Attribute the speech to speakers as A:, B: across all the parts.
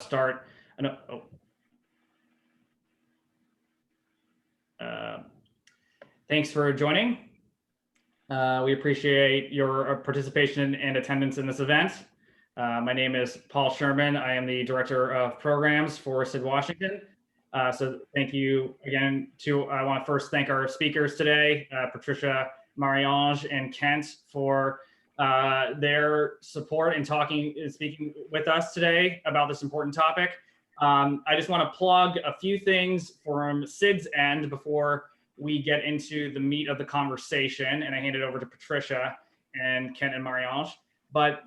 A: Start. Thanks for joining. We appreciate your participation and attendance in this event. My name is Paul Sherman. I am the Director of Programs for SID-Washington. So thank you again I want to first thank our speakers today, Patricia, Marie-Ange, and Kent, for their support in speaking with us today about this important topic. I just want to plug a few things from SID's end before we get into the meat of the conversation, and I hand it over to Patricia and Kent and Marie-Ange. But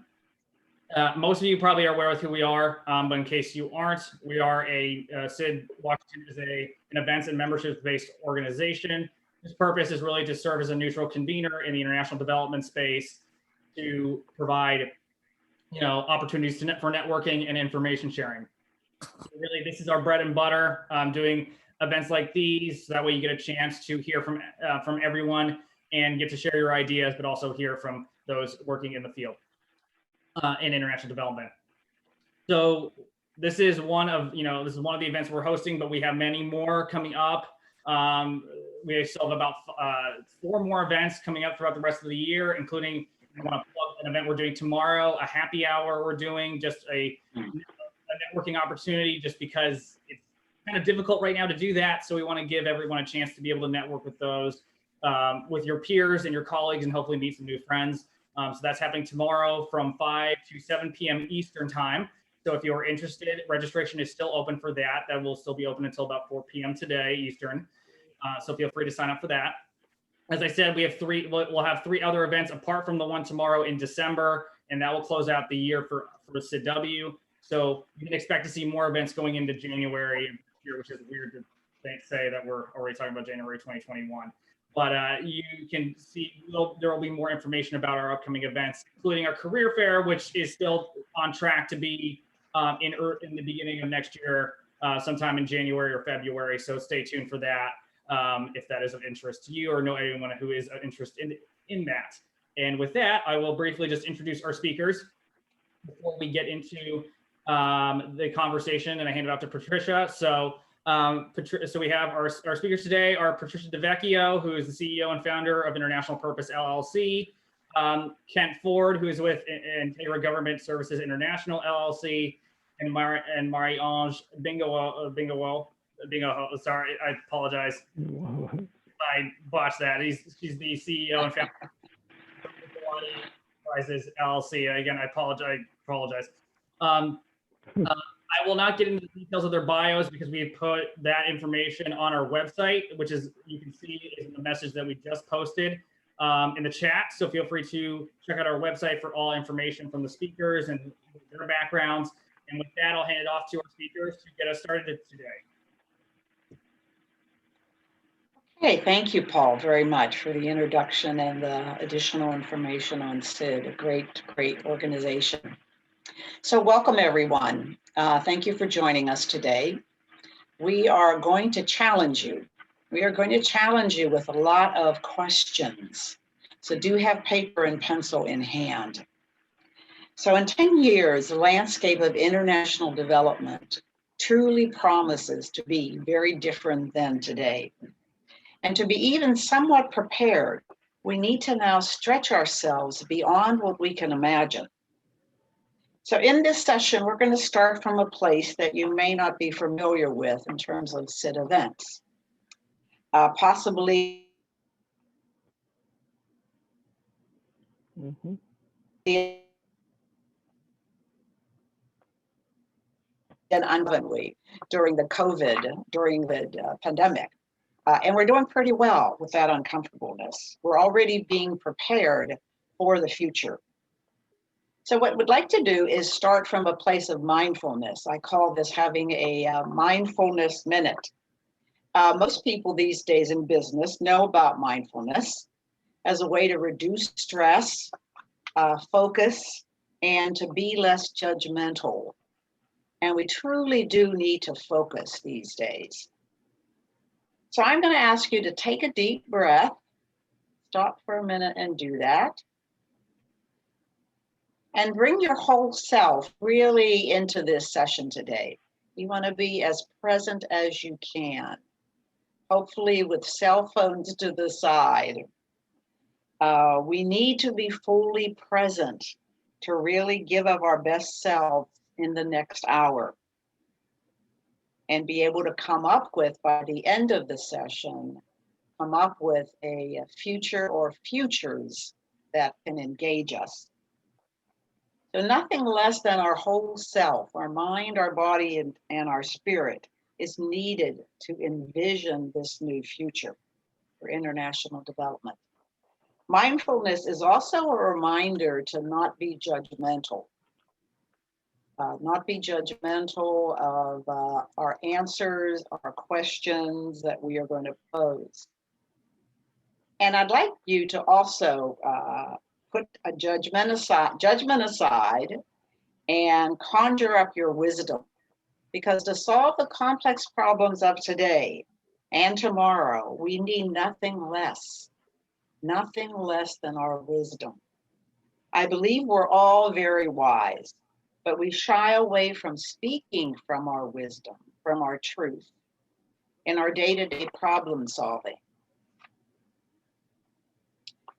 A: most of you probably are aware of who we are, but in case you aren't, we are SID-Washington is an events and membership-based organization. Its purpose is really to serve as a neutral convener in the international development space to provide, opportunities for networking and information sharing. So really, this is our bread and butter. Doing events like these, so that way you get a chance to hear from everyone and get to share your ideas, but also hear from those working in the field in international development. So this is one of the events we're hosting, but we have many more coming up. We still have about 4 more events coming up throughout the rest of the year, including I want to plug an event we're doing tomorrow, a happy hour we're doing, just a networking opportunity, just because it's kind of difficult right now to do that. So we want to give everyone a chance to be able to network with with your peers and your colleagues, and hopefully meet some new friends. So that's happening tomorrow from 5 to 7 p.m. Eastern time. So if you're interested, registration is still open for that. That will still be open until about 4 p.m. today Eastern. So feel free to sign up for that. As I said, we'll have 3 other events apart from the one tomorrow in December, and that will close out the year for SID-W. So you can expect to see more events going into January, which is weird to say that we're already talking about January 2021. But you can see there will be more information about our upcoming events, including our career fair, which is still on track to be in the beginning of next year, sometime in January or February. So stay tuned for that if that is of interest to you or know anyone who is interested in that. And with that, I will briefly just introduce our speakers before we get into the conversation, and I hand it off to Patricia. So we have our speakers today are Patricia DeVecchio, who is the CEO and founder of International Purpose LLC, Kent Ford, who is with Integra Government Services International LLC, and Marie-Ange Bingo. Sorry, I apologize. I botched that. She's the CEO and founder of Enterprises LLC. Again, I apologize. I will not get into the details of their bios because we have put that information on our website, which is, you can see in the message that we just posted in the chat. So feel free to check out our website for all information from the speakers and their backgrounds. And with that, I'll hand it off to our speakers to get us started today.
B: Okay, thank you, Paul, very much for the introduction and the additional information on SID, a great organization. So welcome, everyone. Thank you for joining us today. We are going to challenge you. We are going to challenge you with a lot of questions. So do have paper and pencil in hand. So in 10 years, the landscape of international development truly promises to be very different than today. And to be even somewhat prepared, we need to now stretch ourselves beyond what we can imagine. So in this session, we're going to start from a place that you may not be familiar with in terms of SID events. Possibly during the pandemic. And we're doing pretty well with that uncomfortableness. We're already being prepared for the future. So what we'd like to do is start from a place of mindfulness. I call this having a mindfulness minute. Most people these days in business know about mindfulness as a way to reduce stress, focus, and to be less judgmental. And we truly do need to focus these days. So I'm going to ask you to take a deep breath, stop for a minute and do that. And bring your whole self really into this session today. You want to be as present as you can, hopefully with cell phones to the side. We need to be fully present to really give of our best self in the next hour and be able to come up with, by the end of the session, come up with a future or futures that can engage us. So nothing less than our whole self, our mind, our body, and our spirit is needed to envision this new future for international development. Mindfulness is also a reminder to not be judgmental. Not be judgmental of our answers, our questions that we are going to pose. And I'd like you to also put a judgment aside and conjure up your wisdom. Because to solve the complex problems of today and tomorrow, we need nothing less than our wisdom. I believe we're all very wise, but we shy away from speaking from our wisdom, from our truth, in our day-to-day problem solving.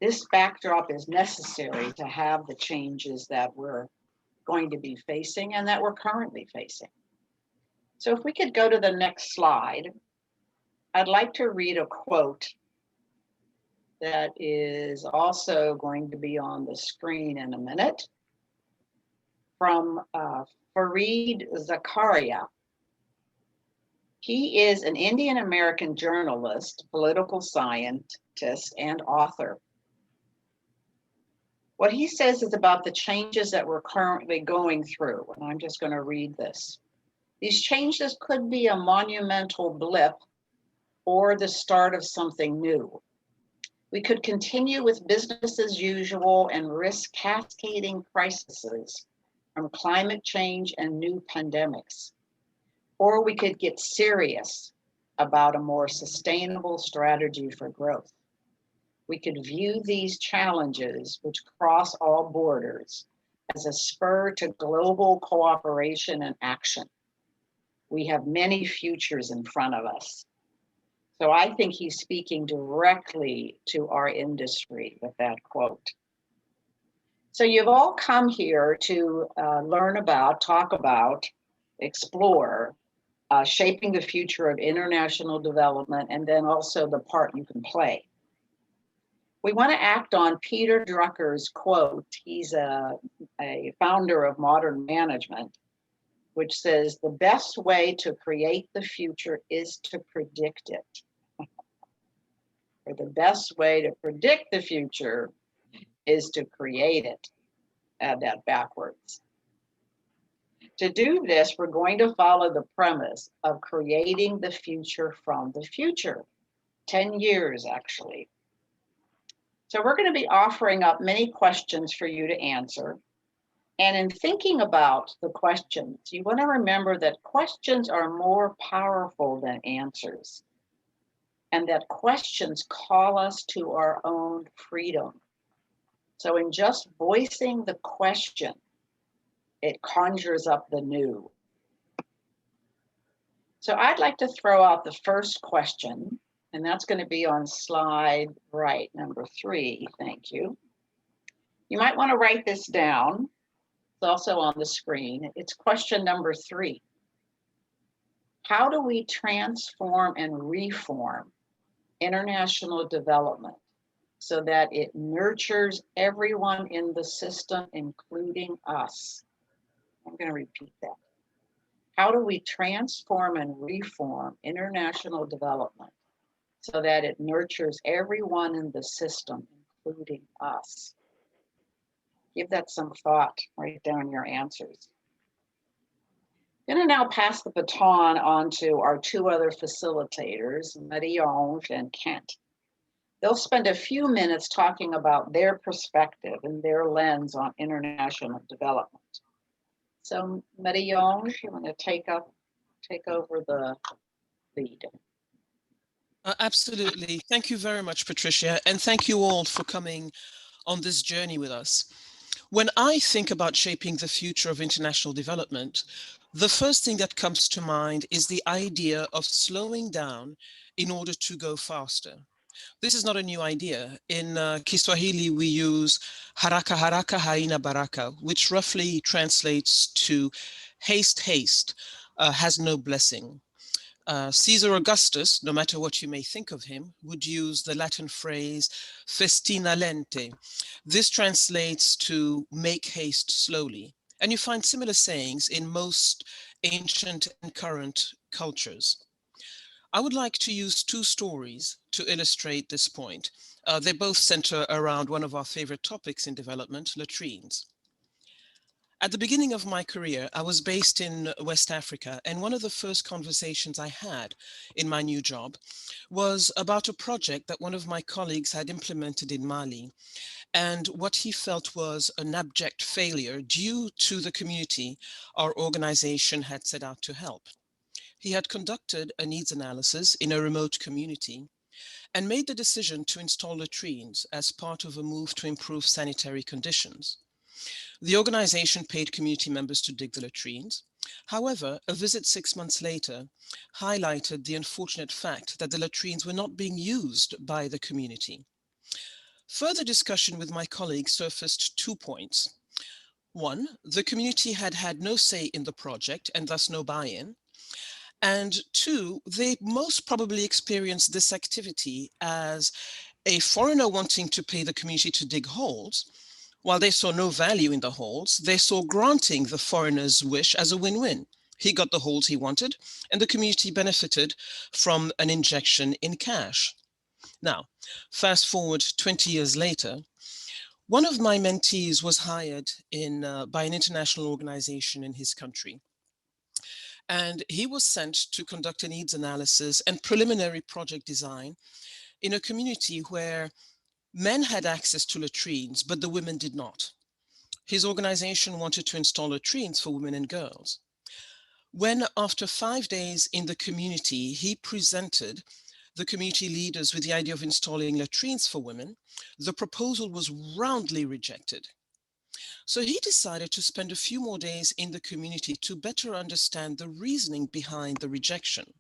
B: This backdrop is necessary to have the changes that we're going to be facing and that we're currently facing. So if we could go to the next slide, I'd like to read a quote that is also going to be on the screen in a minute from Fareed Zakaria. He is an Indian American journalist, political scientist, and author. What he says is about the changes that we're currently going through, and I'm just going to read this. These changes could be a monumental blip or the start of something new. We could continue with business as usual and risk cascading crises from climate change and new pandemics. Or we could get serious about a more sustainable strategy for growth. We could view these challenges, which cross all borders, as a spur to global cooperation and action. We have many futures in front of us. So I think he's speaking directly to our industry with that quote. So you've all come here to learn about, talk about, explore, shaping the future of international development, and then also the part you can play. We want to act on Peter Drucker's quote. He's a founder of modern management, which says, the best way to create the future is to predict it. Or the best way to predict the future is to create it. Add that backwards. To do this, we're going to follow the premise of creating the future from the future, 10 years actually. So we're going to be offering up many questions for you to answer. And in thinking about the questions, you want to remember that questions are more powerful than answers, and that questions call us to our own freedom. So in just voicing the question, it conjures up the new. So I'd like to throw out the first question, and that's going to be on slide right, number 3. Thank you. You might want to write this down. It's also on the screen. It's question number 3. How do we transform and reform international development so that it nurtures everyone in the system, including us? I'm going to repeat that. How do we transform and reform international development so that it nurtures everyone in the system, including us? Give that some thought. Write down your answers. I'm going to now pass the baton on to our 2 other facilitators, Marie-Ange and Kent. They'll spend a few minutes talking about their perspective and their lens on international development. So Marie-Ange, you want to take over the lead?
C: Absolutely. Thank you very much, Patricia. And thank you all for coming on this journey with us. When I think about shaping the future of international development, the first thing that comes to mind is the idea of slowing down in order to go faster. This is not a new idea. In Kiswahili, we use haraka haraka haina baraka, which roughly translates to haste, haste, has no blessing. Caesar Augustus, no matter what you may think of him, would use the Latin phrase festina lente. This translates to make haste slowly. And you find similar sayings in most ancient and current cultures. I would like to use two stories to illustrate this point. They both center around one of our favorite topics in development, latrines. At the beginning of my career, I was based in West Africa, and one of the first conversations I had in my new job was about a project that one of my colleagues had implemented in Mali, and what he felt was an abject failure due to the community our organization had set out to help. He had conducted a needs analysis in a remote community and made the decision to install latrines as part of a move to improve sanitary conditions. The organization paid community members to dig the latrines. However, a visit 6 months later highlighted the unfortunate fact that the latrines were not being used by the community. Further discussion with my colleagues surfaced 2 points. One, the community had had no say in the project and thus no buy-in. And two, they most probably experienced this activity as a foreigner wanting to pay the community to dig holes. While they saw no value in the holes, they saw granting the foreigner's wish as a win-win. He got the holes he wanted, and the community benefited from an injection in cash. Now, fast forward 20 years later, one of my mentees was hired by an international organization in his country. And he was sent to conduct a needs analysis and preliminary project design in a community where men had access to latrines, but the women did not. His organization wanted to install latrines for women and girls. When, after 5 days in the community, he presented the community leaders with the idea of installing latrines for women, the proposal was roundly rejected. So he decided to spend a few more days in the community to better understand the reasoning behind the rejection.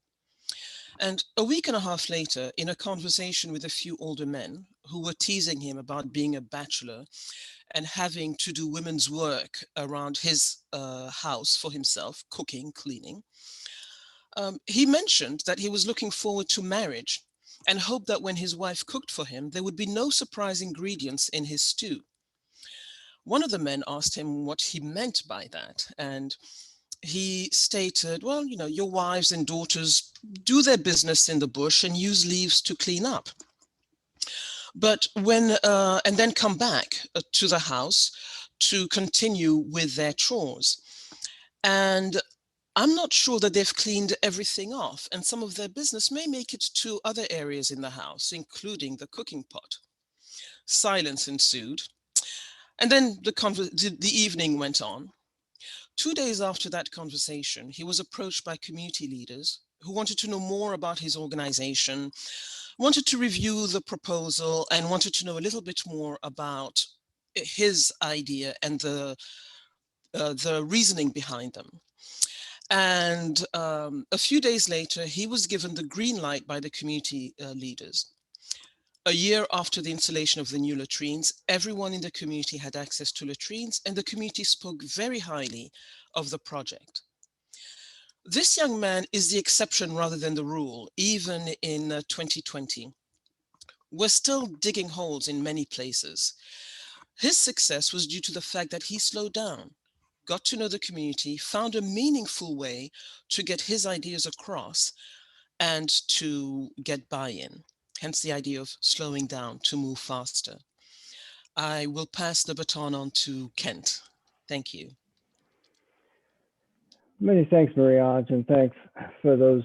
C: And a week and a half later, in a conversation with a few older men who were teasing him about being a bachelor and having to do women's work around his house for himself, cooking, cleaning, he mentioned that he was looking forward to marriage and hoped that when his wife cooked for him, there would be no surprise ingredients in his stew. One of the men asked him what he meant by that, and he stated, well, you know, your wives and daughters do their business in the bush and use leaves to clean up. But and then come back to the house to continue with their chores. And I'm not sure that they've cleaned everything off, and some of their business may make it to other areas in the house, including the cooking pot. Silence ensued. And then the evening went on. 2 days after that conversation, he was approached by community leaders who wanted to know more about his organization, wanted to review the proposal, and wanted to know a little bit more about his idea and the reasoning behind them. And a few days later, he was given the green light by the community leaders. A year after the installation of the new latrines, everyone in the community had access to latrines, and the community spoke very highly of the project. This young man is the exception rather than the rule, even in 2020. We're still digging holes in many places. His success was due to the fact that he slowed down, got to know the community, found a meaningful way to get his ideas across and to get buy-in. Hence the idea of slowing down to move faster. I will pass the baton on to Kent. Thank you.
D: Many thanks, Marie-Ange, and thanks for those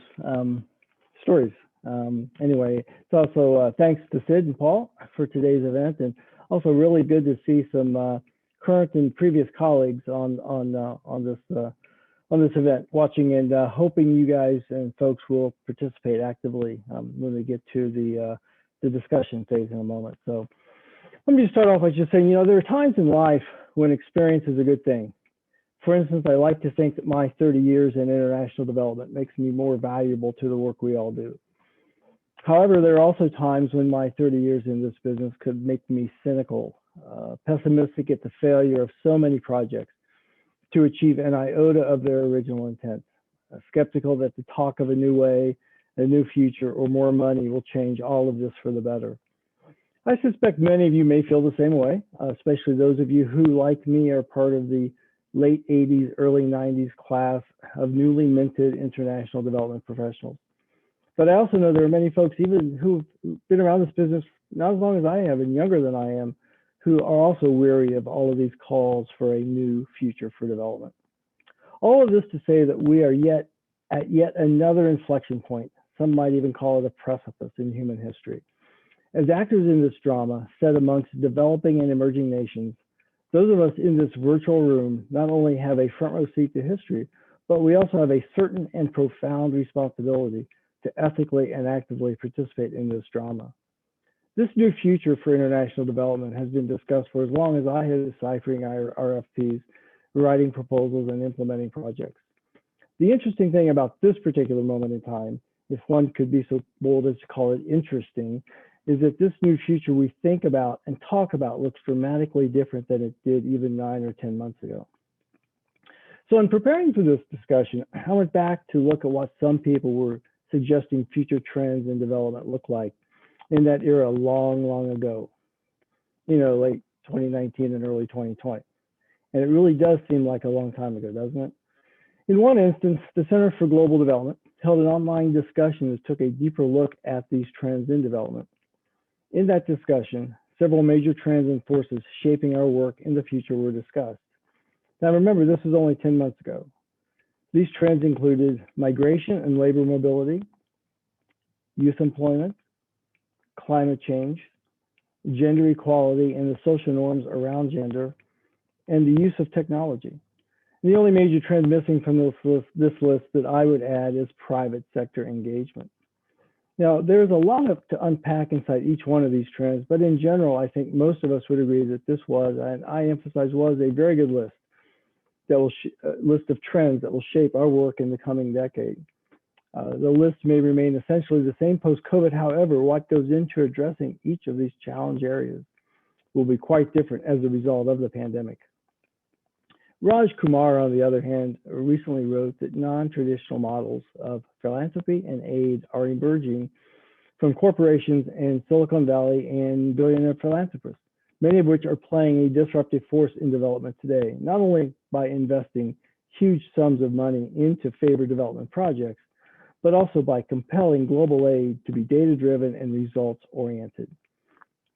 D: stories. Anyway, it's also thanks to Sid and Paul for today's event, and also really good to see some current and previous colleagues on this event, watching and hoping you guys and folks will participate actively when we get to the discussion phase in a moment. So let me just start off by just saying, you know, there are times in life when experience is a good thing. For instance, I like to think that my 30 years in international development makes me more valuable to the work we all do. However, there are also times when my 30 years in this business could make me cynical, pessimistic at the failure of so many projects to achieve an iota of their original intent, skeptical that the talk of a new way, a new future, or more money will change all of this for the better. I suspect many of you may feel the same way, especially those of you who, like me, are part of the late 80s, early 90s class of newly minted international development professionals. But I also know there are many folks, even who've been around this business not as long as I have and younger than I am, who are also weary of all of these calls for a new future for development. All of this to say that we are at yet another inflection point. Some might even call it a precipice in human history. As actors in this drama, set amongst developing and emerging nations, those of us in this virtual room not only have a front row seat to history, but we also have a certain and profound responsibility to ethically and actively participate in this drama. This new future for international development has been discussed for as long as I have deciphering RFPs, writing proposals, and implementing projects. The interesting thing about this particular moment in time, if one could be so bold as to call it interesting, is that this new future we think about and talk about looks dramatically different than it did even 9 or 10 months ago. So in preparing for this discussion, I went back to look at what some people were suggesting future trends in development look like in that era long, long ago, late 2019 and early 2020. And it really does seem like a long time ago, doesn't it? In one instance, the Center for Global Development held an online discussion that took a deeper look at these trends in development. In that discussion, several major trends and forces shaping our work in the future were discussed. Now remember, this was only 10 months ago. These trends included migration and labor mobility, youth employment, climate change, gender equality and the social norms around gender, and the use of technology. And the only major trend missing from this list that I would add is private sector engagement. Now, there's a lot to unpack inside each one of these trends, but in general, I think most of us would agree that this was, and I emphasize was, a very good list that will list of trends that will shape our work in the coming decade. The list may remain essentially the same post-COVID. However, what goes into addressing each of these challenge areas will be quite different as a result of the pandemic. Raj Kumar, on the other hand, recently wrote that non-traditional models of philanthropy and aid are emerging from corporations in Silicon Valley and billionaire philanthropists, many of which are playing a disruptive force in development today, not only by investing huge sums of money into favored development projects, but also by compelling global aid to be data-driven and results-oriented.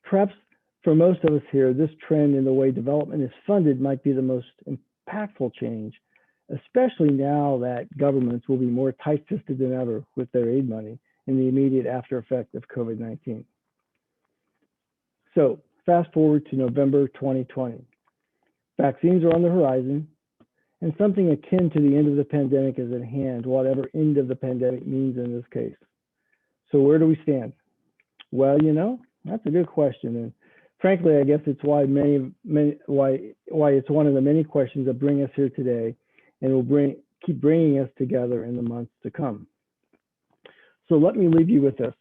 D: Perhaps for most of us here, this trend in the way development is funded might be the most impactful change, especially now that governments will be more tight-fisted than ever with their aid money in the immediate after effect of COVID-19. So fast forward to November 2020. Vaccines are on the horizon, and something akin to the end of the pandemic is at hand, whatever end of the pandemic means in this case. So where do we stand? Well, that's a good question. And frankly, I guess it's why why it's one of the many questions that bring us here today and will keep bringing us together in the months to come. So let me leave you with this.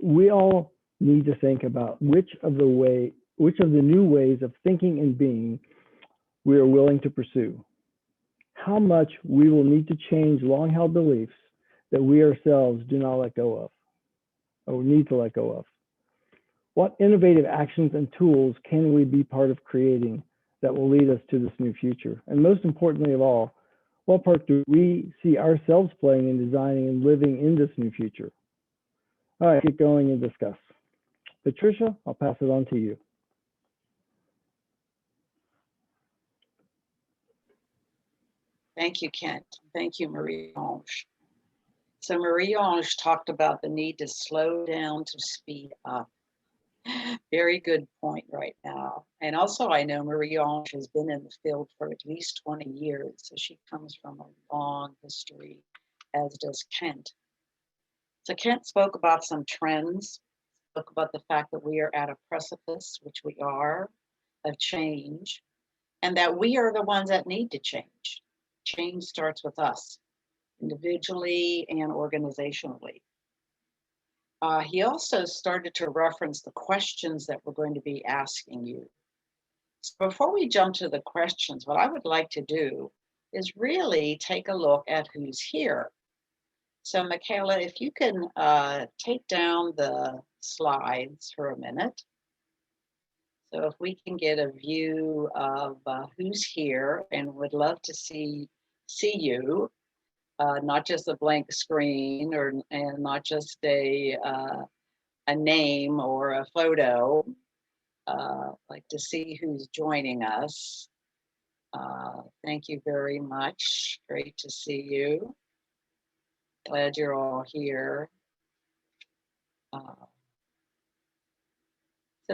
D: We all need to think about which of the new ways of thinking and being we are willing to pursue. How much we will need to change long-held beliefs that we ourselves do not let go of, or need to let go of. What innovative actions and tools can we be part of creating that will lead us to this new future? And most importantly of all, what part do we see ourselves playing in designing and living in this new future? All right, keep going and discuss. Patricia, I'll pass it on to you.
B: Thank you, Kent. Thank you, Marie-Ange. So Marie-Ange talked about the need to slow down to speed up. Very good point right now. And also I know Marie-Ange has been in the field for at least 20 years. So she comes from a long history, as does Kent. So Kent spoke about some trends, spoke about the fact that we are at a precipice, which we are, of change. and that we are the ones that need to change. Change starts with us, individually and organizationally. He also started to reference the questions that we're going to be asking you. So before we jump to the questions, what I would like to do is really take a look at who's here. So Michaela, if you can take down the slides for a minute. So if we can get a view of who's here, and would love to see you, not just a blank screen and not just a name or a photo. Like to see who's joining us. Thank you very much. Great to see you. Glad you're all here. So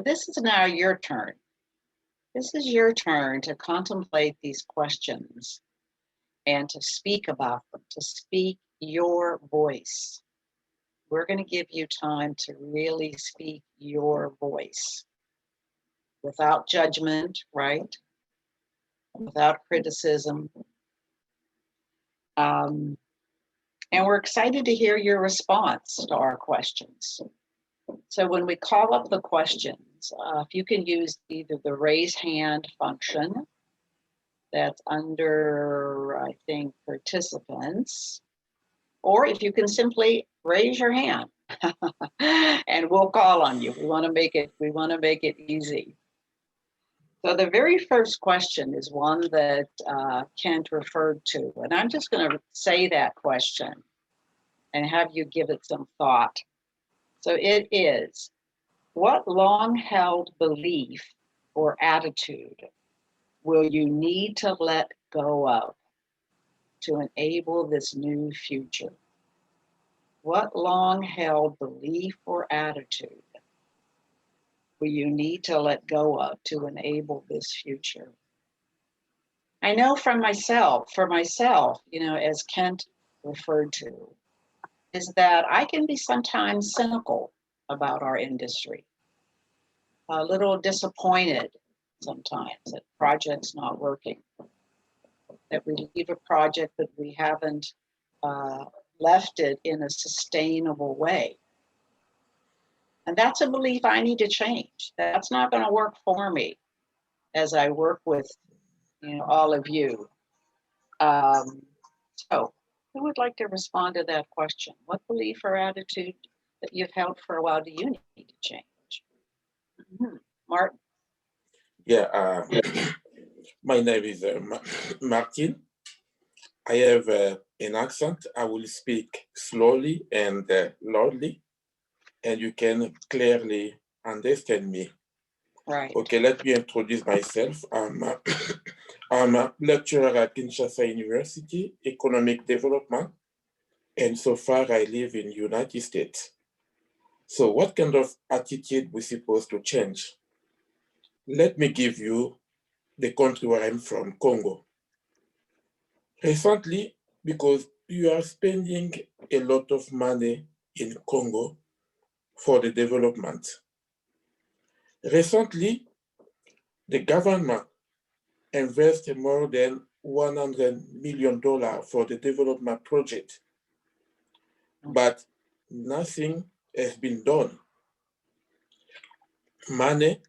B: this is now your turn. This is your turn to contemplate these questions and to speak about them, to speak your voice. We're going to give you time to really speak your voice without judgment, right? Without criticism. And we're excited to hear your response to our questions. So when we call up the questions, if you can use either the raise hand function that's under, I think, participants, or if you can simply raise your hand and we'll call on you. We want to make it easy. So the very first question is one that Kent referred to, and I'm just going to say that question and have you give it some thought. So it is, what long-held belief or attitude will you need to let go of to enable this new future? What long-held belief or attitude will you need to let go of to enable this future? I know for myself, as Kent referred to, is that I can be sometimes cynical about our industry, a little disappointed sometimes that project's not working, that we leave a project but we haven't left it in a sustainable way. And that's a belief I need to change. That's not going to work for me as I work with all of you. So who would like to respond to that question? What belief or attitude that you've held for a while do you need to change? Martin?
E: Yeah, my name is Martin. I have an accent. I will speak slowly and loudly, and you can clearly understand me.
B: Right.
E: Okay, let me introduce myself. I'm a lecturer at Kinshasa University, Economic Development, and so far I live in the United States. So what kind of attitude we're supposed to change? Let me give you the country where I'm from, Congo. Recently, because you are spending a lot of money in Congo for the development. Recently, the government invested more than $100 million for the development project, but nothing has been done. Money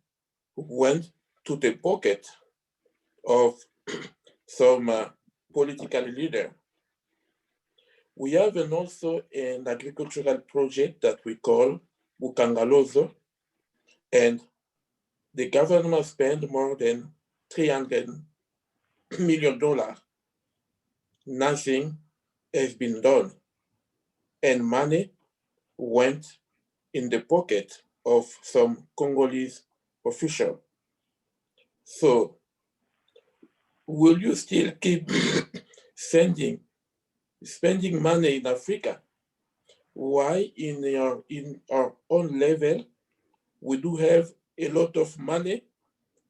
E: went to the pocket of some political leader. We have also an agricultural project that we call Bukangalozo, and the government spent more than $300 million. Nothing has been done, and money went in the pocket of some Congolese official. So will you still keep spending money in Africa? Why in our own level, we do have a lot of money,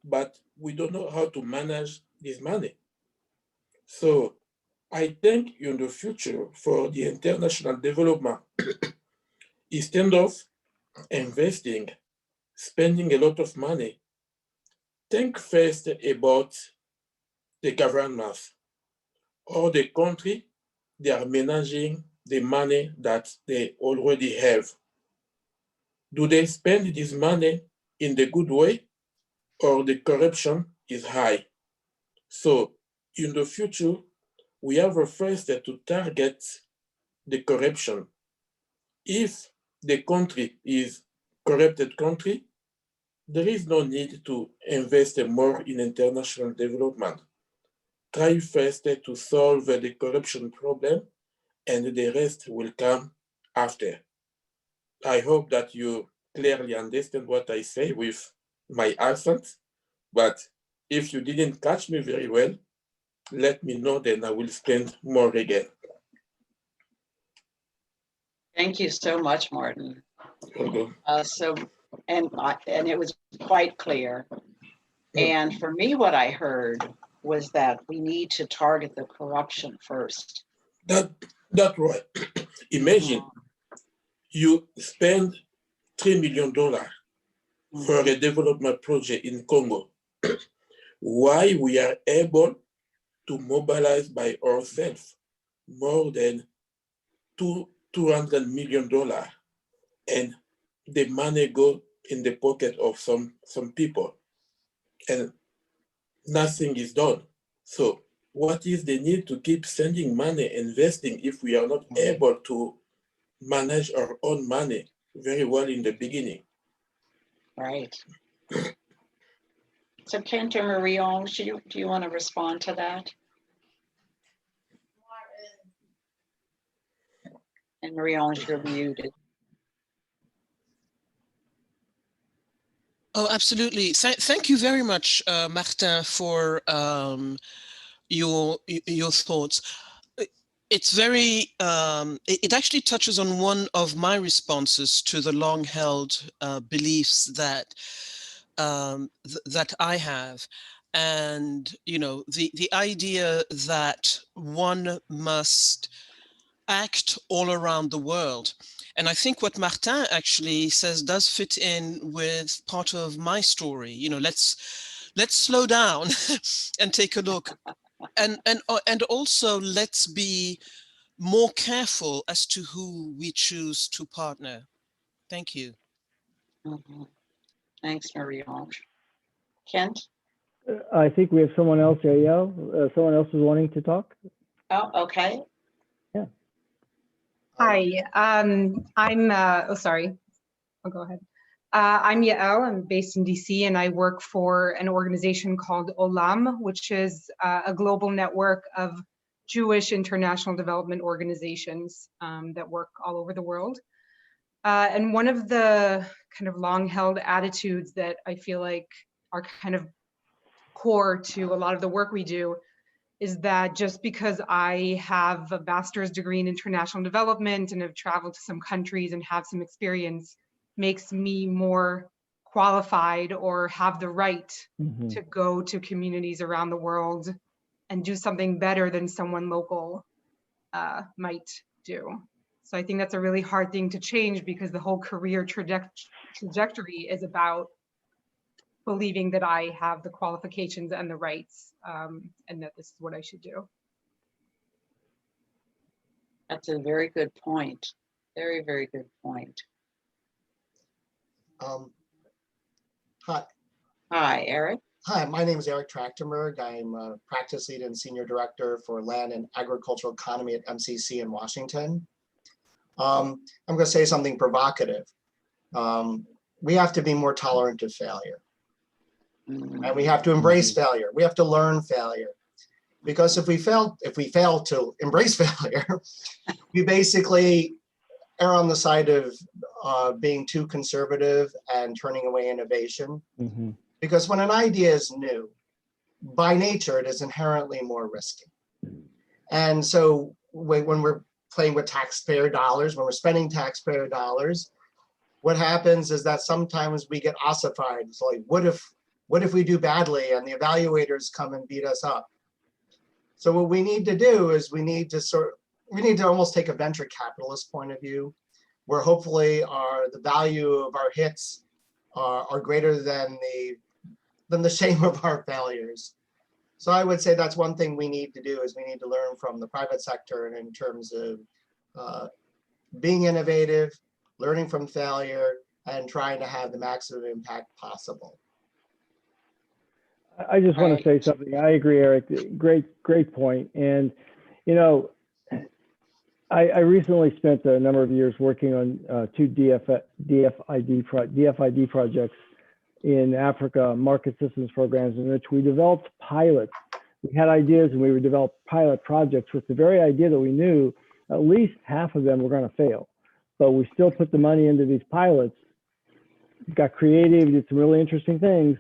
E: but we don't know how to manage this money. So I think in the future for the international development, instead of spending a lot of money, think first about the government or the country, they are managing the money that they already have. Do they spend this money in the good way, or the corruption is high? So in the future, we have a first to target the corruption. If the country is corrupted country, there is no need to invest more in international development. Try first to solve the corruption problem, and the rest will come after. I hope that you clearly understand what I say with my accent, but if you didn't catch me very well, let me know, then I will explain more again.
B: Thank you so much, Martin.
E: Okay.
B: And it was quite clear. And for me, what I heard was that we need to target the corruption first.
E: That's right. Imagine you spend $3 million for a development project in Congo. Why we are able to mobilize by ourselves more than $200 million, and the money go in the pocket of some people, and nothing is done. So what is the need to keep sending money, investing, if we are not able to manage our own money very well in the beginning?
B: Right. So Kent or Marion, do you want to respond to that? And Marion, you're muted.
C: Oh, absolutely. Thank you very much, Martin, for your thoughts. It's very, it actually touches on one of my responses to the long-held beliefs that that I have. And, you know, the idea that one must act all around the world. And I think what Martin actually says does fit in with part of my story. You know, let's slow down and take a look. And also let's be more careful as to who we choose to partner. Thank you.
B: Mm-hmm. Thanks, Marion. Kent?
D: I think we have someone else, Yael. Someone else is wanting to talk.
B: Oh, okay.
D: Yeah.
F: Hi, sorry, I'll go ahead. I'm Yael, I'm based in DC, and I work for an organization called Olam, which is a global network of Jewish international development organizations that work all over the world. And one of the kind of long-held attitudes that I feel like are kind of core to a lot of the work we do is that just because I have a master's degree in international development and have traveled to some countries and have some experience makes me more qualified or have the right to go to communities around the world and do something better than someone local might do. So I think that's a really hard thing to change, because the whole career trajectory is about believing that I have the qualifications and the rights, and that this is what I should do.
B: That's a very good point. Very, very good point.
G: Hi.
B: Hi, Eric.
G: Hi, my name is Eric Trachtenberg. I'm a practice lead and senior director for land and agricultural economy at MCC in Washington. I'm going to say something provocative. We have to be more tolerant of failure. And we have to embrace failure. We have to learn failure. Because if we fail to embrace failure, we basically err on the side of being too conservative and turning away innovation. Because when an idea is new, by nature, it is inherently more risky. And so when we're playing with taxpayer dollars, when we're spending taxpayer dollars, what happens is that sometimes we get ossified. It's like, what if we do badly and the evaluators come and beat us up? So what we need to do is we need to almost take a venture capitalist point of view, where hopefully the value of our hits are greater than the shame of our failures. So I would say that's one thing we need to do is we need to learn from the private sector and in terms of being innovative, learning from failure, and trying to have the maximum impact possible.
D: I just want to say something. I agree, Eric. Great point. And, you know, I recently spent a number of years working on two DFID projects in Africa, market systems programs, in which we developed pilots. We had ideas and we would develop pilot projects with the very idea that we knew at least half of them were going to fail. But we still put the money into these pilots, got creative, did some really interesting things.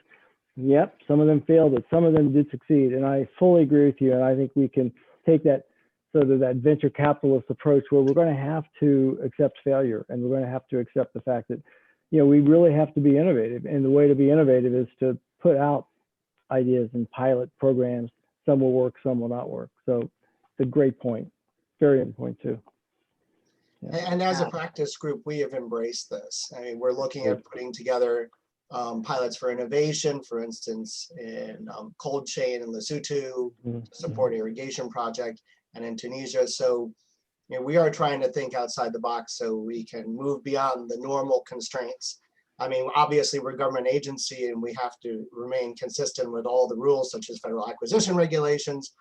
D: Yep, some of them failed, but some of them did succeed. And I fully agree with you. And I think we can take that sort of that venture capitalist approach where we're going to have to accept failure and we're going to have to accept the fact that, you know, we really have to be innovative. And the way to be innovative is to put out ideas and pilot programs. Some will work, some will not work. So it's a great point. Very important point too. Yeah.
G: And as a practice group, we have embraced this. I mean, we're looking at putting together pilots for innovation, for instance, in cold chain in Lesotho, to support irrigation project, and in Tunisia. So, you know, we are trying to think outside the box so we can move beyond the normal constraints. I mean, obviously we're a government agency and we have to remain consistent with all the rules such as federal acquisition regulations,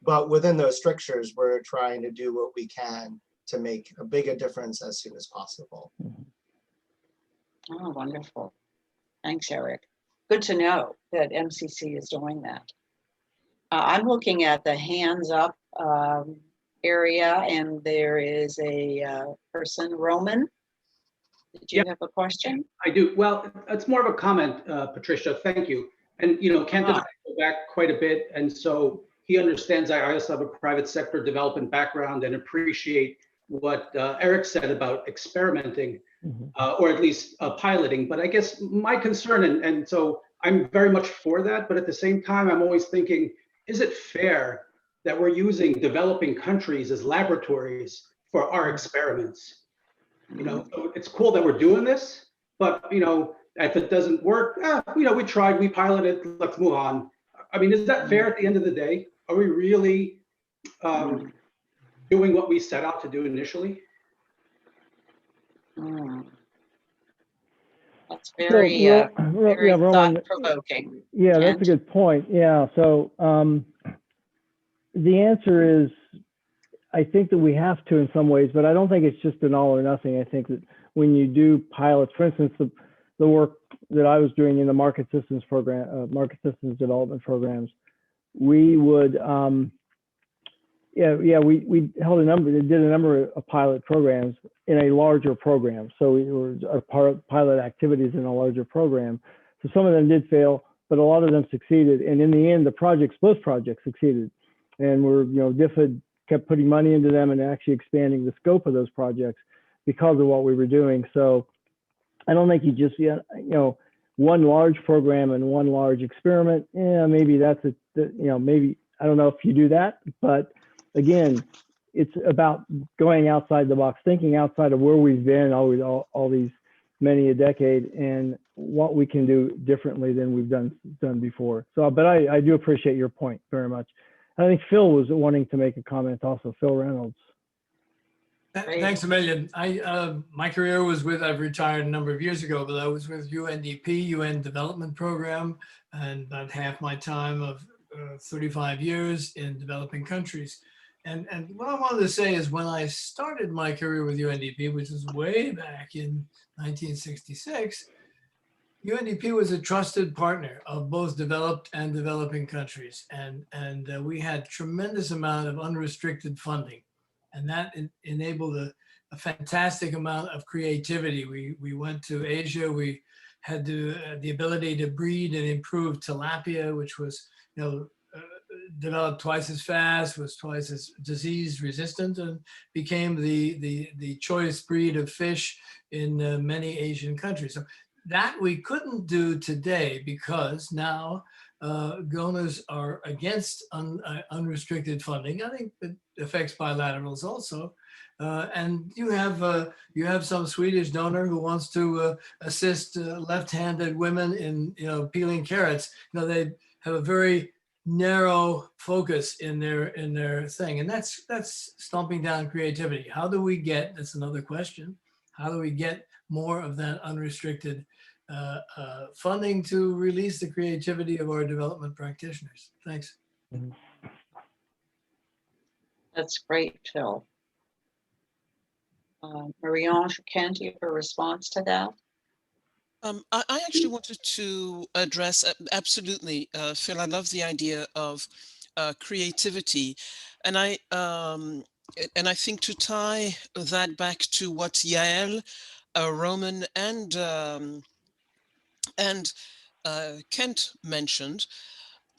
G: but within those strictures, we're trying to do what we can to make a bigger difference as soon as possible.
B: Oh, wonderful. Thanks, Eric. Good to know that MCC is doing that. I'm looking at the hands up area, and there is a person, Roman. Did you have a question?
H: I do. Well, it's more of a comment, Patricia. Thank you. And, you know, Kent and I go back quite a bit. And so he understands I also have a private sector development background and appreciate what Eric said about experimenting, or at least piloting. But I guess my concern, and so I'm very much for that, but at the same time, I'm always thinking, is it fair that we're using developing countries as laboratories for our experiments? You know, so it's cool that we're doing this, but, you know, if it doesn't work, you know, we tried, we piloted, let's move on. I mean, is that fair at the end of the day? Are we really doing what we set out to do initially?
B: That's very, very thought-provoking.
D: Yeah, that's a good point. Yeah, so the answer is, I think that we have to in some ways, but I don't think it's just an all or nothing. I think that when you do pilots, for instance, the work that I was doing in the market systems program, market systems development programs, we would, we held did a number of pilot programs in a larger program. So we were pilot activities in a larger program. So some of them did fail, but a lot of them succeeded. And in the end, both projects succeeded. And we're, you know, DFID kept putting money into them and actually expanding the scope of those projects because of what we were doing. So I don't think you just, you know, one large program and one large experiment. Yeah, maybe that's maybe, I don't know if you do that, but again, it's about going outside the box, thinking outside of where we've been all these many a decade and what we can do differently than we've done before. So, but I do appreciate your point very much. I think Phil was wanting to make a comment also, Phil Reynolds.
I: Thanks a million. My career was I've retired a number of years ago, but I was with UNDP, UN Development Program, and about half my time of 35 years in developing countries. And what I wanted to say is when I started my career with UNDP, which was way back in 1966, UNDP was a trusted partner of both developed and developing countries. And we had tremendous amount of unrestricted funding. And that enabled a fantastic amount of creativity. We went to Asia. We had the ability to breed and improve tilapia, which was, you know, developed twice as fast, was twice as disease resistant, and became the choice breed of fish in many Asian countries. So that we couldn't do today because now donors are against unrestricted funding. I think it affects bilaterals also. And you have some Swedish donor who wants to assist left-handed women in, you know, peeling carrots. You know, they have a very narrow focus in their thing, and that's stomping down creativity. How do we get? That's another question. How do we get more of that unrestricted funding to release the creativity of our development practitioners? Thanks.
B: That's great, Phil. Marie-Ange, Kent, do you have a response to that?
C: I actually wanted to address absolutely, Phil. I love the idea of creativity, and I think to tie that back to what Yael, Roman, and Kent mentioned,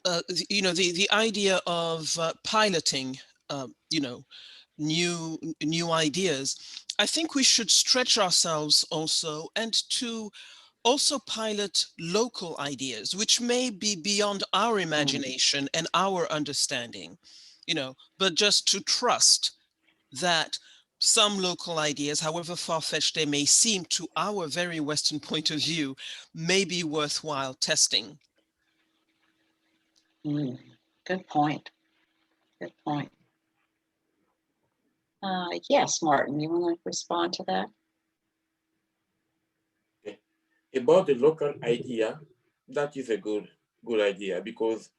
C: the idea of piloting, new ideas. I think we should stretch ourselves also, and to also pilot local ideas, which may be beyond our imagination and our understanding, but just to trust that some local ideas, however far-fetched they may seem to our very Western point of view, may be worthwhile testing.
B: Good point. Good point. Yes, Martin, you want to respond to that?
E: Okay. About the local idea, that is a good idea, because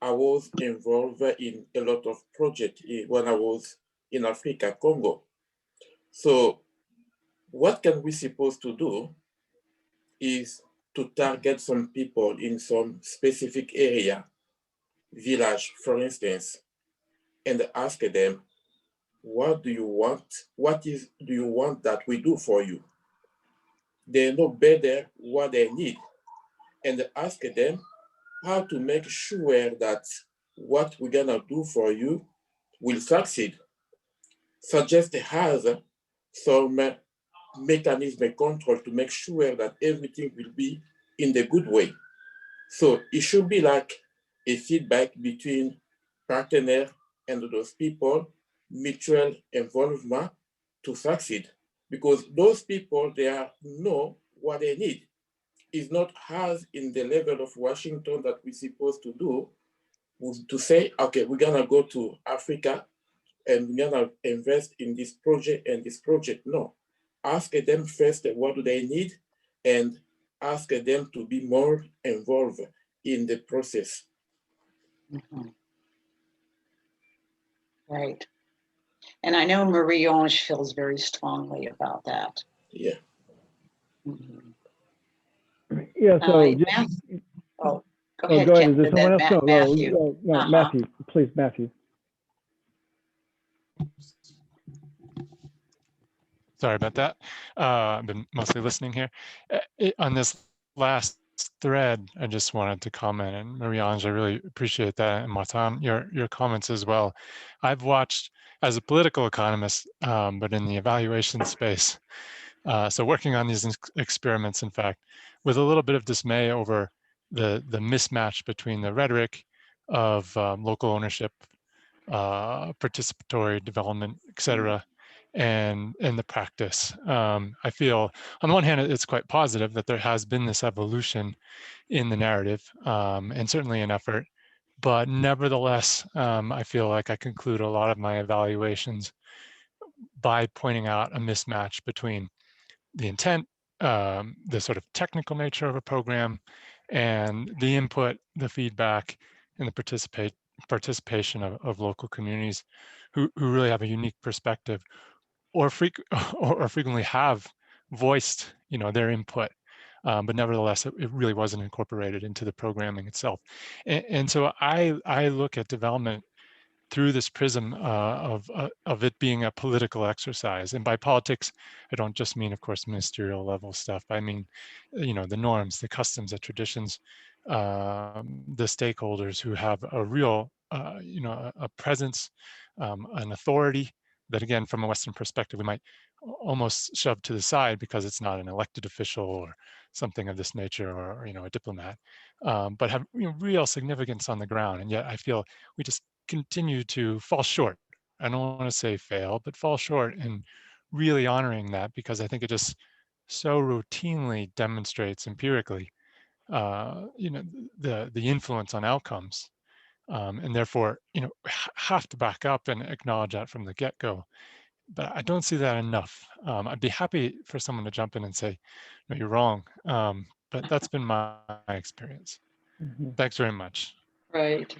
E: I was involved in a lot of projects when I was in Africa, Congo. So what can we supposed to do is to target some people in some specific area, village, for instance, and ask them, what do you want? Do you want that we do for you? They know better what they need, and ask them how to make sure that what we're gonna do for you will succeed. Suggest has some mechanism and control to make sure that everything will be in the good way. So it should be like a feedback between partner and those people, mutual involvement to succeed. Because those people, know what they need. It's not as in the level of Washington that we're supposed to do, to say, okay, we're gonna go to Africa and we're gonna invest in this project and this project. No, ask them first what do they need, and ask them to be more involved in the process.
B: Right. And I know Marie-Ange feels very strongly about that.
E: Yeah.
D: Yeah, so
B: go
D: go
B: ahead,
D: ahead.
B: Kent,
D: Is there
B: and
D: someone
B: then
D: else?
B: Matthew.
D: No, Matthew, please, Matthew.
J: Sorry about that. I've been mostly listening here. On this last thread, I just wanted to comment, and Marie-Ange, I really appreciate that, and Martin, your comments as well. I've watched, as a political economist, but in the evaluation space, so working on these experiments, in fact, with a little bit of dismay over the mismatch between the rhetoric of local ownership, participatory development, et cetera, and the practice. I feel on the one hand, it's quite positive that there has been this evolution in the narrative, and certainly an effort, but nevertheless, I feel like I conclude a lot of my evaluations by pointing out a mismatch between the intent, the sort of technical nature of a program, and the input, the feedback, and the participation of local communities who really have a unique perspective, or frequently have voiced, their input, but nevertheless, it really wasn't incorporated into the programming itself. And so I look at development through this prism of it being a political exercise. And by politics, I don't just mean, of course, ministerial level stuff. I mean, the norms, the customs, the traditions, the stakeholders who have a real, a presence, an authority that, again, from a Western perspective, we might almost shove to the side because it's not an elected official or something of this nature, or a diplomat, but have real significance on the ground. And yet I feel we just continue to fall short. I don't want to say fail, but fall short in really honoring that, because I think it just so routinely demonstrates empirically, the influence on outcomes and therefore, have to back up and acknowledge that from the get-go. But I don't see that enough. I'd be happy for someone to jump in and say, no, you're wrong. But that's been my experience. Thanks very much.
B: Right.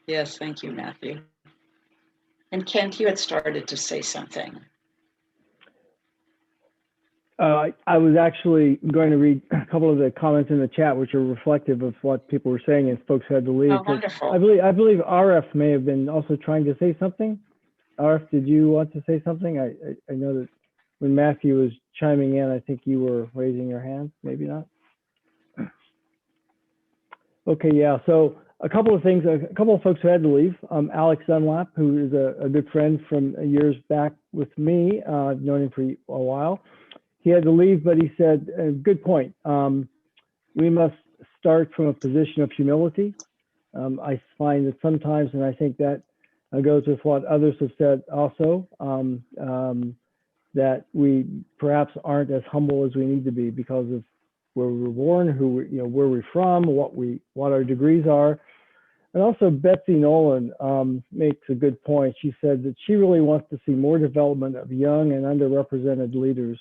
B: Yes, thank you, Matthew. And Kent, you had started to say something.
D: I was actually going to read a couple of the comments in the chat, which are reflective of what people were saying as folks had to leave.
B: Oh, wonderful.
D: I believe RF may have been also trying to say something. RF, did you want to say something? I know that when Matthew was chiming in, I think you were raising your hand, maybe not. Okay, yeah, so a couple of things, a couple of folks who had to leave. Alex Dunlap, who is a good friend from years back with me. I've known him for a while. He had to leave, but he said, good point. We must start from a position of humility. I find that sometimes, and I think that goes with what others have said also, that we perhaps aren't as humble as we need to be because of where we were born, where we're from, what our degrees are. And also Betsy Nolan makes a good point. She said that she really wants to see more development of young and underrepresented leaders.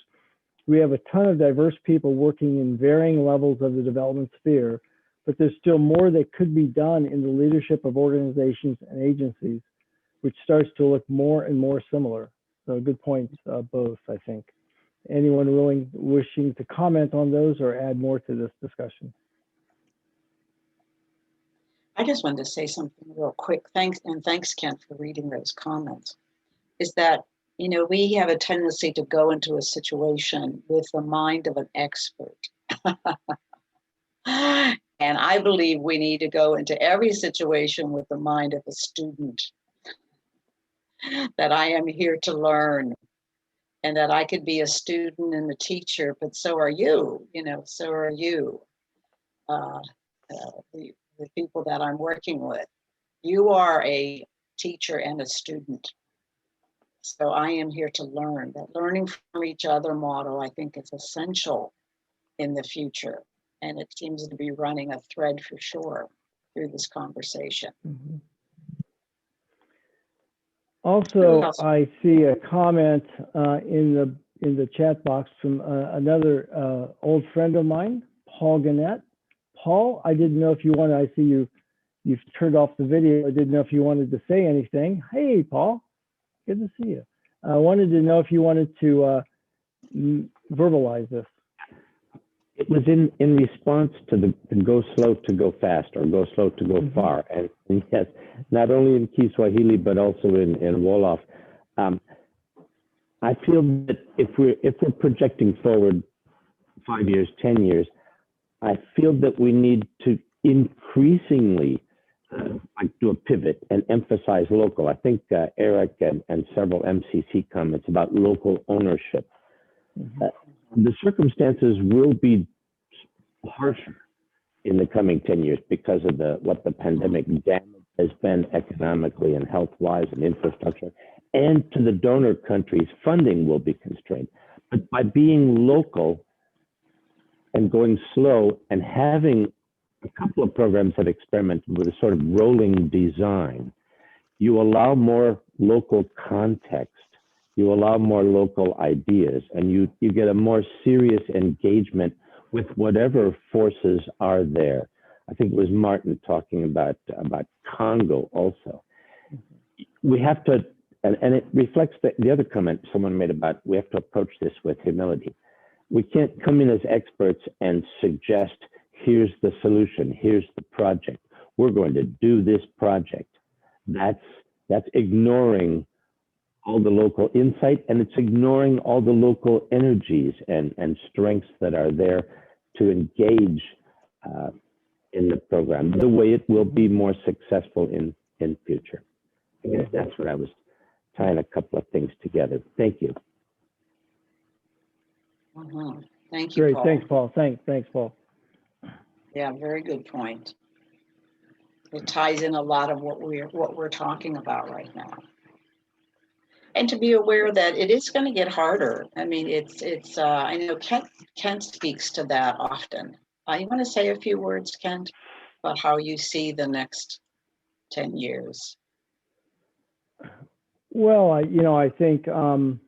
D: We have a ton of diverse people working in varying levels of the development sphere, but there's still more that could be done in the leadership of organizations and agencies, which starts to look more and more similar. So good points, both, I think. Anyone wishing to comment on those or add more to this discussion?
B: I just wanted to say something real quick. Thanks, Kent, for reading those comments. Is that, we have a tendency to go into a situation with the mind of an expert. And I believe we need to go into every situation with the mind of a student. That I am here to learn, and that I could be a student and a teacher, but so are you, so are you, the people that I'm working with. You are a teacher and a student. So I am here to learn. That learning from each other model, I think, is essential in the future. And it seems to be running a thread for sure through this conversation.
D: Mm-hmm. Also, I see a comment in the chat box from another old friend of mine, Paul Gannett. Paul, I didn't know if you wanted, I see you've turned off the video. I didn't know if you wanted to say anything. Hey, Paul, good to see you. I wanted to know if you wanted to verbalize this.
K: It was in response to the go slow to go fast, or go slow to go far. And yes, not only in Kiswahili, but also in Wolof. I feel that if we're projecting forward 5 years, 10 years, I feel that we need to increasingly do a pivot and emphasize local. I think Eric and several MCC comments about local ownership. The circumstances will be harsher in the coming 10 years because of what the pandemic damage has been economically and health-wise and infrastructure, and to the donor countries, funding will be constrained. But by being local and going slow and having a couple of programs that experiment with a sort of rolling design, you allow more local context. You allow more local ideas, and you get a more serious engagement with whatever forces are there. I think it was Martin talking about Congo also. We have to, and it reflects the other comment someone made about we have to approach this with humility. We can't come in as experts and suggest, here's the solution, here's the project. We're going to do this project. That's ignoring all the local insight, and it's ignoring all the local energies and strengths that are there to engage in the program, the way it will be more successful in future. I guess that's what I was tying a couple of things together. Thank you.
B: Thank you,
D: Great,
B: Paul.
D: thanks, Paul. Thanks, Paul.
B: Yeah, very good point. It ties in a lot of what we're talking about right now. And to be aware that it is going to get harder. I mean, it's. I know Kent speaks to that often. You want to say a few words, Kent, about how you see the next 10 years?
D: Well, I think, I've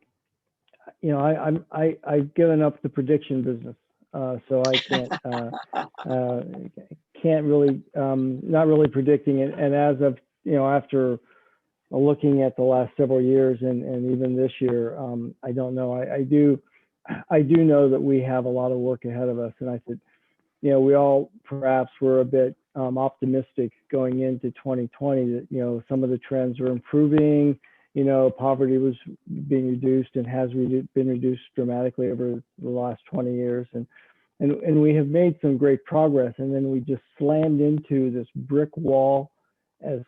D: given up the prediction business, so I can't really, not really predicting it. And as of, after looking at the last several years and even this year, I don't know. I do know that we have a lot of work ahead of us, and I said, we all perhaps were a bit optimistic going into 2020 that some of the trends are improving. Poverty was being reduced and has been reduced dramatically over the last 20 years, and we have made some great progress. And then we just slammed into this brick wall, as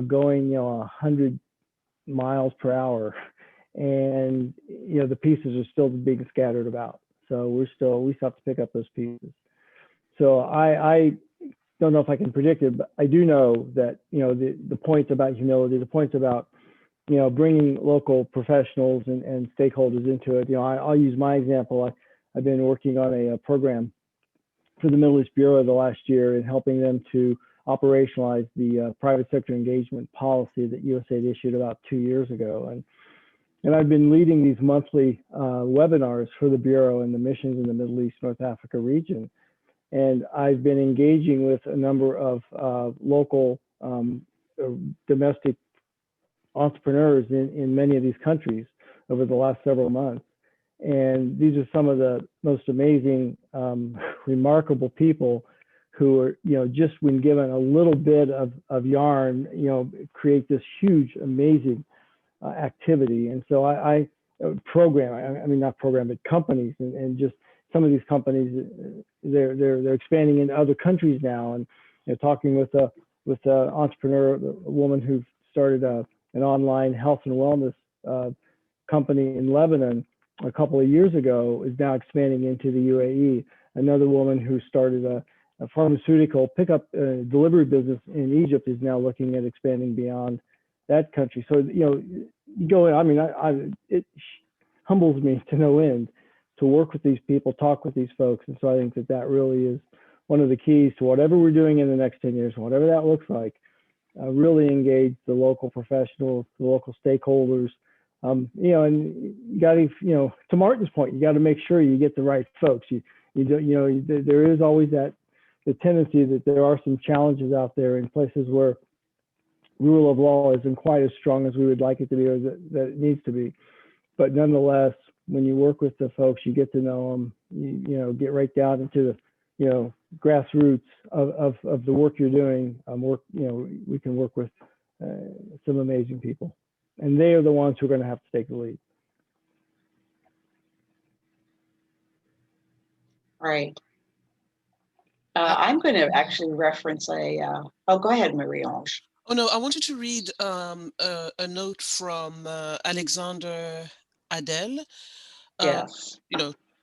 D: going 100 miles per hour, and the pieces are still being scattered about. So we still have to pick up those pieces. So I don't know if I can predict it, but I do know that the points about humility, the points about bringing local professionals and stakeholders into it. I'll use my example. I've been working on a program for the Middle East Bureau the last year and helping them to operationalize the private sector engagement policy that USAID issued about 2 years ago. And I've been leading these monthly webinars for the Bureau and the missions in the Middle East, North Africa region. And I've been engaging with a number of local domestic entrepreneurs in many of these countries over the last several months. And these are some of the most amazing, remarkable people who are, just when given a little bit of yarn, create this huge, amazing activity. And so I not program, but companies, and just some of these companies, they're expanding into other countries now. And talking with a entrepreneur, a woman who started an online health and wellness company in Lebanon a couple of years ago, is now expanding into the UAE. Another woman who started a pharmaceutical pickup delivery business in Egypt is now looking at expanding beyond that country. So, you go in, it humbles me to no end to work with these people, talk with these folks. And so I think that really is one of the keys to whatever we're doing in the next 10 years, whatever that looks like. Really engage the local professionals, the local stakeholders, and you got to, to Martin's point, you got to make sure you get the right folks. There is always the tendency that there are some challenges out there in places where rule of law isn't quite as strong as we would like it to be, or that it needs to be. But nonetheless, when you work with the folks, you get to know them, get right down into the, grassroots of the work you're doing. We can work with some amazing people, and they are the ones who are going to have to take the lead.
B: Right. I'm going to actually reference oh, go ahead, Marie-Ange.
C: Oh, no, I wanted to read a note from Alexander Adel.
B: Yes.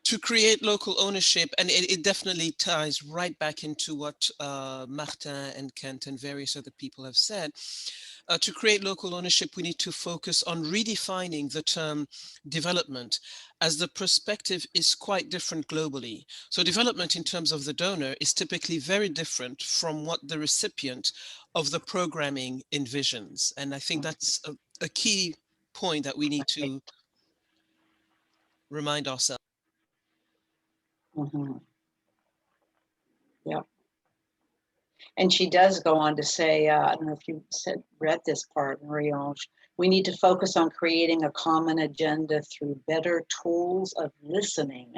C: To create local ownership, and it definitely ties right back into what Martin and Kent and various other people have said. To create local ownership, we need to focus on redefining the term development, as the perspective is quite different globally. So development in terms of the donor is typically very different from what the recipient of the programming envisions. And I think that's a key point that we need to remind ourselves.
B: Mm-hmm. Yep. And she does go on to say, I don't know if you read this part, Marie-Ange, we need to focus on creating a common agenda through better tools of listening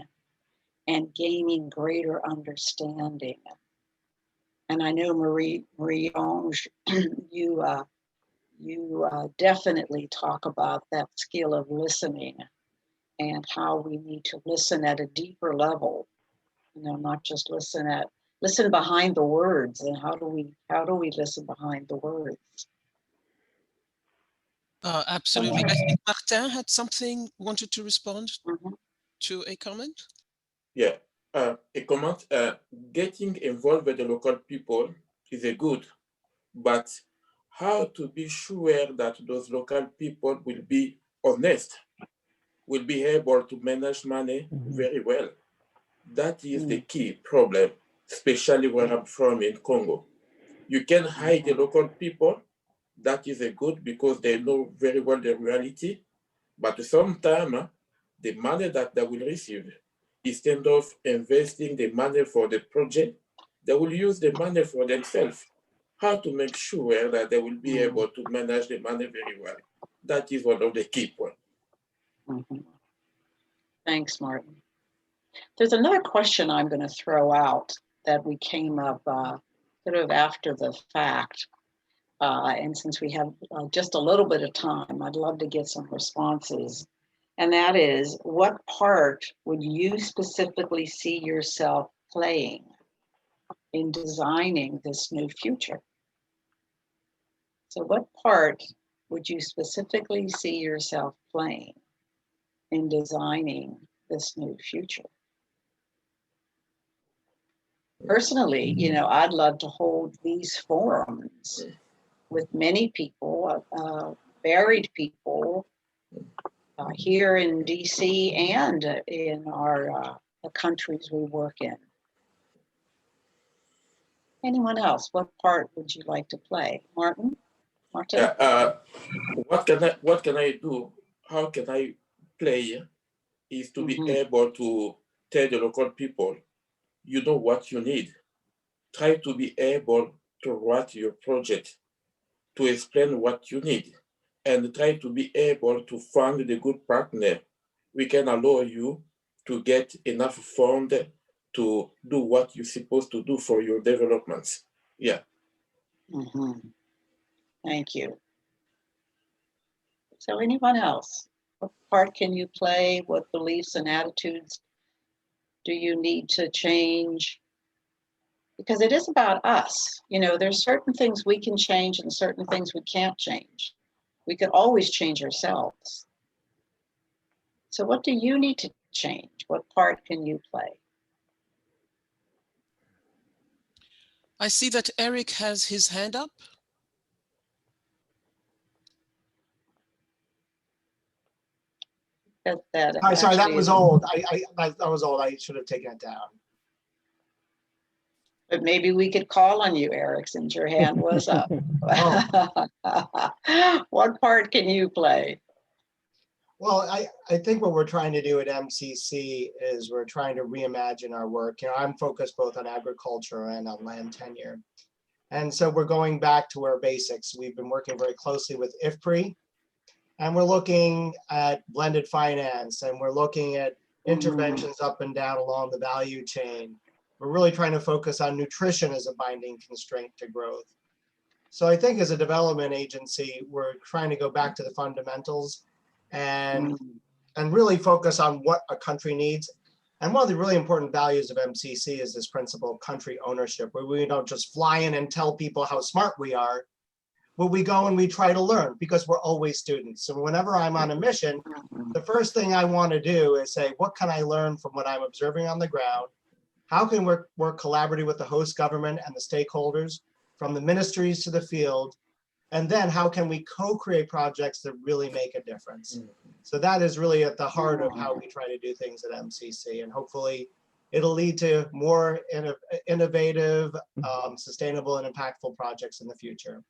B: and gaining greater understanding. And I know Marie-Ange, you definitely talk about that skill of listening and how we need to listen at a deeper level, not just listen behind the words. And how do we listen behind the words?
C: Absolutely. I think Martin had wanted to respond to a comment.
E: Yeah, a comment. Getting involved with the local people is a good, but how to be sure that those local people will be honest, will be able to manage money very well. That is the key problem, especially where I'm from in Congo. You can hide the local people, That is a good because they know very well the reality, but sometimes the money that they will receive, instead of investing the money for the project, they will use the money for themselves. How to make sure that they will be able to manage the money very well. That is one of the key points.
B: Mhm. Thanks, Martin. There's another question I'm going to throw out that we came up sort of after the fact. And since we have just a little bit of time, I'd love to get some responses. And that is, what part would you specifically see yourself playing in designing this new future? So what part would you specifically see yourself playing in designing this new future? Personally, you know, I'd love to hold these forums with many people, varied people here in DC and in our the countries we work in. Anyone else? What part would you like to play? Martin? Martin?
E: What can I do? How can I play is to be able to tell the local people, you know what you need. Try to be able to write your project, to explain what you need, and try to be able to find the good partner. We can allow you to get enough fund to do what you're supposed to do for your developments. Yeah.
B: Thank you. So anyone else? What part can you play? What beliefs and attitudes do you need to change? Because it is about us. You know, there's certain things we can change and certain things we can't change. We could always change ourselves. So what do you need to change? What part can you play?
C: I see that Eric has his hand up.
G: Sorry, that was old. That was old. I should have taken it down.
B: But maybe we could call on you, Eric, since your hand was up. What part can you play?
G: Well, I think what we're trying to do at MCC is we're trying to reimagine our work. You know, I'm focused both on agriculture and on land tenure. And so we're going back to our basics. We've been working very closely with IFPRI, and we're looking at blended finance, and we're looking at interventions up and down along the value chain. We're really trying to focus on nutrition as a binding constraint to growth. So I think as a development agency, we're trying to go back to the fundamentals and really focus on what a country needs. And one of the really important values of MCC is this principle of country ownership, where we don't just fly in and tell people how smart we are, but we go and we try to learn, because we're always students. So whenever I'm on a mission, the first thing I want to do is say, what can I learn from what I'm observing on the ground? How can we work collaboratively with the host government and the stakeholders, from the ministries to the field? And then how can we co-create projects that really make a difference? So that is really at the heart of how we try to do things at MCC. And hopefully it'll lead to more innovative, sustainable, and impactful projects in the future.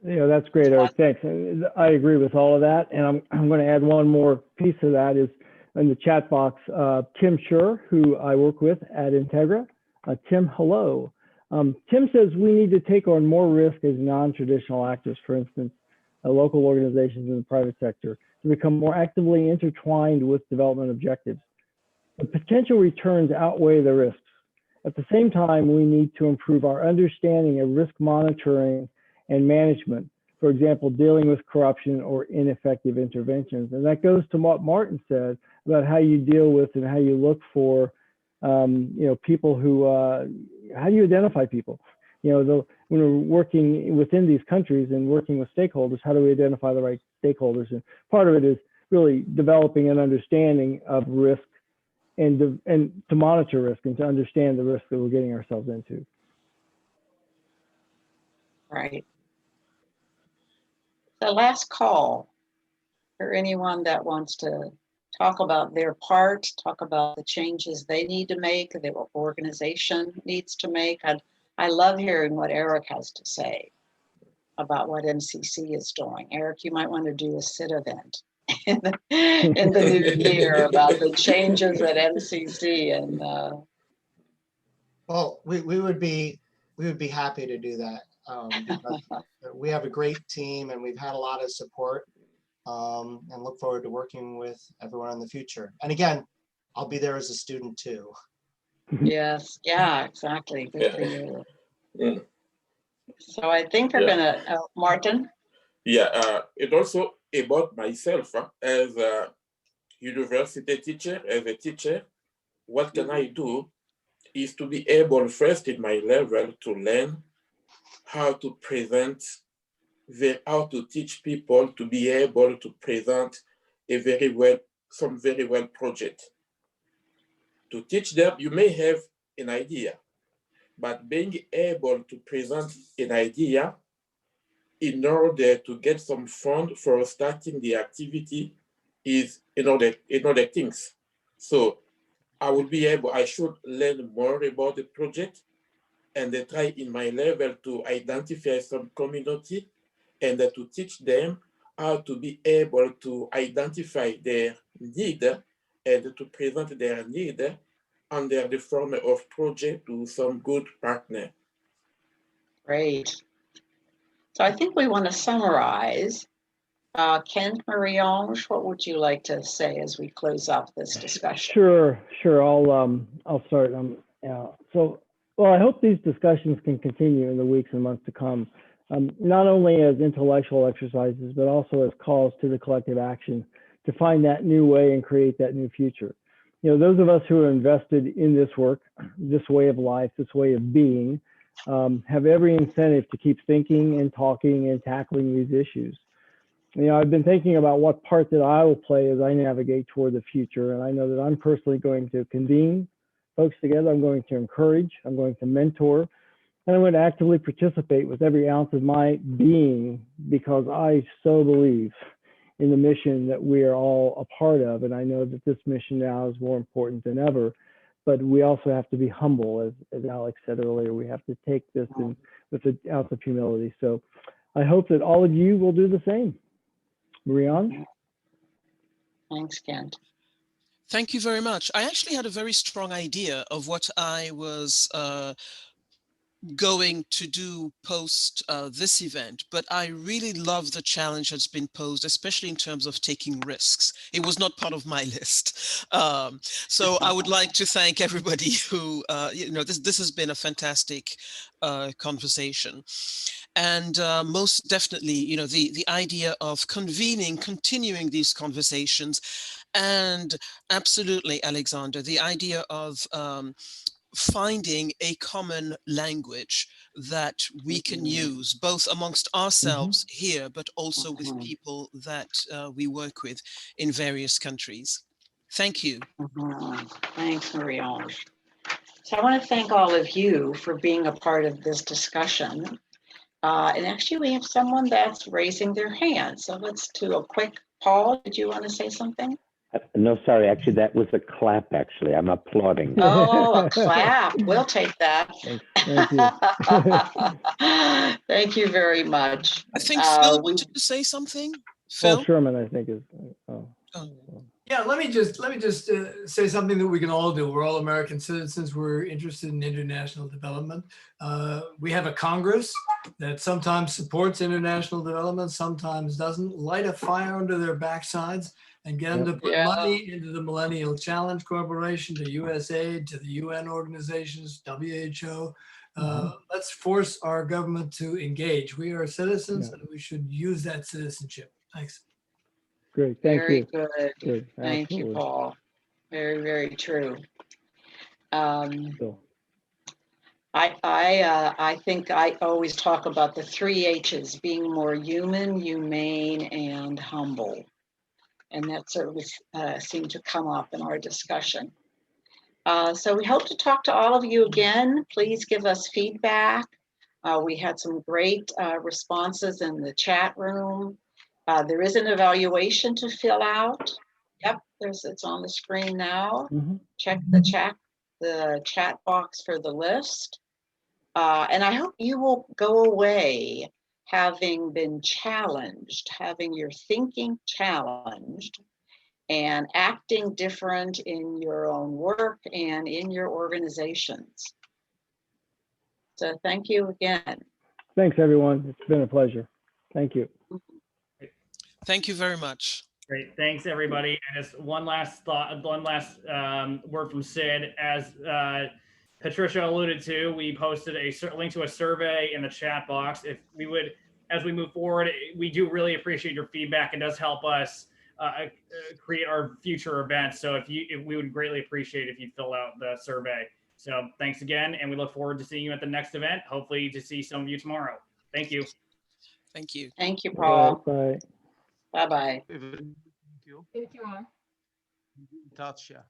D: Yeah, that's great, Eric. Thanks. I agree with all of that. And I'm going to add one more piece of that is in the chat box, Tim Schur, who I work with at Integra. Tim, hello. Tim says we need to take on more risk as non-traditional actors, for instance, local organizations in the private sector, to become more actively intertwined with development objectives. The potential returns outweigh the risks. At the same time, we need to improve our understanding of risk monitoring and management, for example, dealing with corruption or ineffective interventions. And that goes to what Martin said about how you deal with and how you look for, people who, how do you identify people? When we're working within these countries and working with stakeholders, how do we identify the right stakeholders? And part of it is really developing an understanding of risk and to monitor risk and to understand the risk that we're getting ourselves into.
B: Right. The last call for anyone that wants to talk about their part, talk about the changes they need to make, their organization needs to make. I love hearing what Eric has to say about what MCC is doing. Eric, you might want to do a SID event in the new year about the changes at MCC. And
G: Well, we would be happy to do that. Because we have a great team and we've had a lot of support, and look forward to working with everyone in the future. And again, I'll be there as a student too.
B: yes, yeah, exactly. Good for you.
E: Yeah.
B: So I think we're gonna, Martin.
E: Yeah, it also about myself as a university teacher, as a teacher. What can I do is to be able first in my level to learn how to present, how to teach people to be able to present some very well project. To teach them, you may have an idea, but being able to present an idea in order to get some fund for starting the activity is another things. So I should learn more about the project and try in my level to identify some community and to teach them how to be able to identify their need and to present their need under the form of project to some good partner.
B: Great. So I think we want to summarize. Kent, Marie-Ange, what would you like to say as we close up this discussion?
D: Sure. I'll start. Well, I hope these discussions can continue in the weeks and months to come, not only as intellectual exercises, but also as calls to the collective action to find that new way and create that new future. You know, those of us who are invested in this work, this way of life, this way of being, have every incentive to keep thinking and talking and tackling these issues. You know, I've been thinking about what part that I will play as I navigate toward the future. And I know that I'm personally going to convene folks together. I'm going to encourage, I'm going to mentor, and I'm going to actively participate with every ounce of my being, because I so believe in the mission that we are all a part of. And I know that this mission now is more important than ever, but we also have to be humble, as Alex said earlier. We have to take this with an ounce of humility. So I hope that all of you will do the same. Marie-Ange?
B: Thanks, Kent.
C: Thank you very much. I actually had a very strong idea of what I was going to do post this event, but I really love the challenge that's been posed, especially in terms of taking risks. It was not part of my list. So I would like to thank everybody who, this has been a fantastic conversation. And most definitely, the idea of continuing these conversations, and absolutely, Alexander, the idea of finding a common language that we can use both amongst ourselves here, but also with people that we work with in various countries. Thank you.
B: Thanks, Marie-Ange. So I want to thank all of you for being a part of this discussion. And actually, we have someone that's raising their hand. So let's do a quick, Paul, did you want to say something?
K: No, sorry, actually, that was a clap, actually. I'm applauding.
B: Oh, a clap. We'll take that.
D: Thank you.
B: Thank you very much.
C: I think Phil wanted to say something. Phil?
D: Paul Sherman, I think, is.
I: Yeah, let me just say something that we can all do. We're all American citizens. We're interested in international development. We have a Congress that sometimes supports international development, sometimes doesn't. Light a fire under their backsides and get them to put money into the Millennial Challenge Corporation, to USAID, to the UN organizations, WHO. Let's force our government to engage. We are citizens and we should use that citizenship. Thanks.
D: Great, thank
B: very
D: you.
B: Good.
D: Good.
B: Thank you, Paul. Very, very true. I think I always talk about the 3 H's: being more human, humane, and humble. And that certainly seemed to come up in our discussion. So we hope to talk to all of you again. Please give us feedback. We had some great responses in the chat room. There is an evaluation to fill out. Yep, it's on the screen now. Check the chat box for the list. And I hope you will go away having been challenged, having your thinking challenged, and acting different in your own work and in your organizations. So thank you again.
D: Thanks, everyone. It's been a pleasure. Thank you.
C: Thank you very much.
A: Great, thanks everybody. And just one last thought, one last word from Sid. As Patricia alluded to, we posted a link to a survey in the chat box. If we would, as we move forward, we do really appreciate your feedback. It does help us create our future events. So if we would greatly appreciate if you fill out the survey. So thanks again, and we look forward to seeing you at the next event. Hopefully to see some of you tomorrow. Thank you.
C: Thank you.
B: Thank you, Paul.
D: Bye.
B: Bye-bye.
L: Thank you.
F: Thank you all.
L: In touch, yeah.